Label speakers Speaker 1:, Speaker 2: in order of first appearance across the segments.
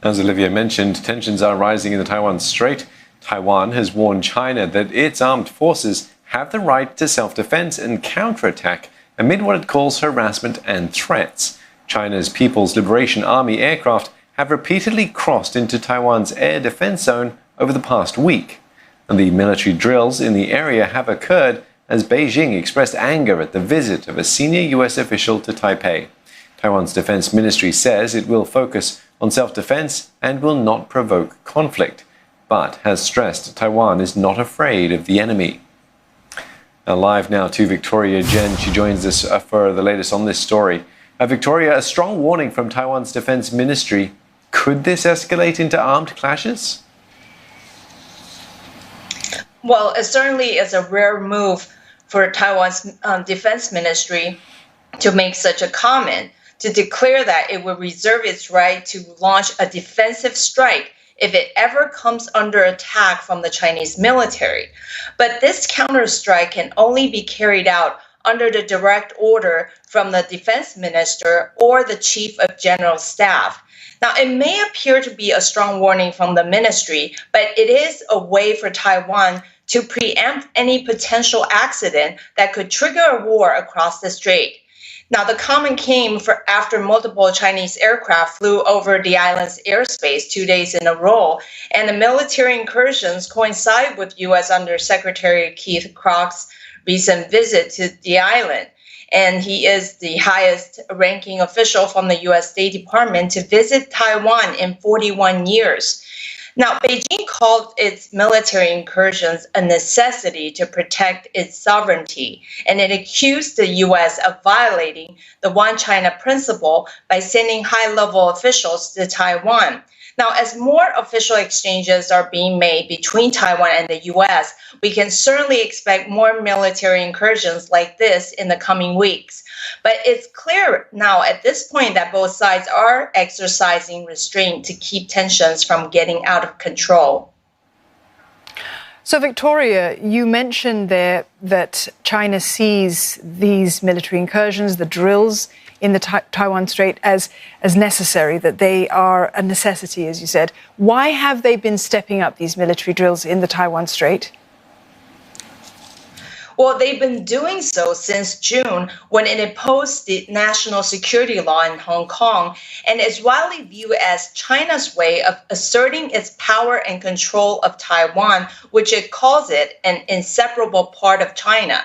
Speaker 1: As Olivia mentioned, tensions are rising in the Taiwan Strait. Taiwan has warned China that its armed forces have the right to self-defense and counterattack amid what it calls harassment and threats. China's People's Liberation Army aircraft have repeatedly crossed into Taiwan's air defense zone over the past week. And the military drills in the area have occurred as Beijing expressed anger at the visit of a senior U.S. official to Taipei. Taiwan's defense ministry says it will focus on self-defense and will not provoke conflict, but has stressed Taiwan is not afraid of the enemy. Now, live now to Victoria Jen. She joins us for the latest on this story. Victoria, a strong warning from Taiwan's defense ministry. Could this escalate into armed clashes?
Speaker 2: Well, it certainly is a rare move for Taiwan's defense ministry to make such a comment, to declare that it will reserve its right to launch a defensive strike if it ever comes under attack from the Chinese military. But this counterstrike can only be carried out under the direct order from the defense minister or the chief of general staff. Now, it may appear to be a strong warning from the ministry, but it is a way for Taiwan to preempt any potential accident that could trigger a war across the strait. Now, the comment came after multiple Chinese aircraft flew over the island's airspace 2 days in a row, and the military incursions coincide with U.S. Undersecretary Keith Croc's recent visit to the island. And he is the highest ranking official from the U.S. State Department to visit Taiwan in 41 years. Now, Beijing called its military incursions a necessity to protect its sovereignty, and it accused the U.S. of violating the One China principle by sending high-level officials to Taiwan. Now, as more official exchanges are being made between Taiwan and the U.S., we can certainly expect more military incursions like this in the coming weeks. But it's clear now at this point that both sides are exercising restraint to keep tensions from getting out of control.
Speaker 3: So, Victoria, you mentioned there that China sees these military incursions, the drills in the Taiwan Strait as necessary, that they are a necessity, as you said. Why have they been stepping up these military drills in the Taiwan Strait?
Speaker 2: Well, they've been doing so since June, when it imposed the national security law in Hong Kong, and is widely viewed as China's way of asserting its power and control of Taiwan, which it calls it an inseparable part of China.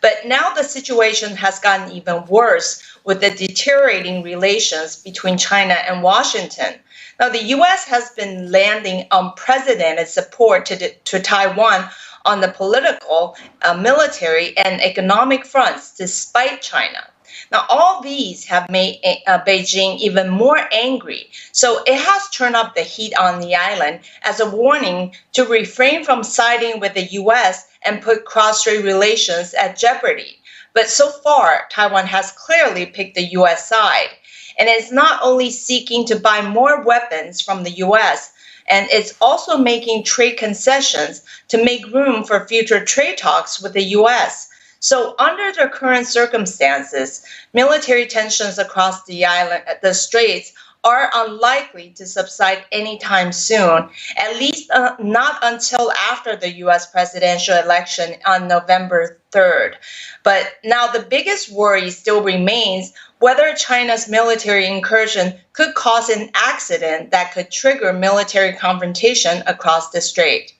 Speaker 2: But now the situation has gotten even worse with the deteriorating relations between China and Washington. Now, the U.S. has been lending unprecedented support to Taiwan on the political, military, and economic fronts, despite China. Now, all these have made Beijing even more angry. So it has turned up the heat on the island as a warning to refrain from siding with the U.S. and put cross-strait relations at jeopardy. But so far, Taiwan has clearly picked the U.S. side. And it's not only seeking to buy more weapons from the U.S., and it's also making trade concessions to make room for future trade talks with the U.S. So under the current circumstances, military tensions across the island, the straits, are unlikely to subside anytime soon, at least not until after the U.S. presidential election on November 3rd. But now the biggest worry still remains whether China's military incursion could cause an accident that could trigger military confrontation across the strait.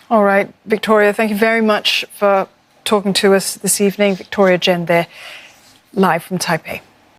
Speaker 3: All right, Victoria, thank you very much for talking to us this evening. Victoria Jen there, live from Taipei.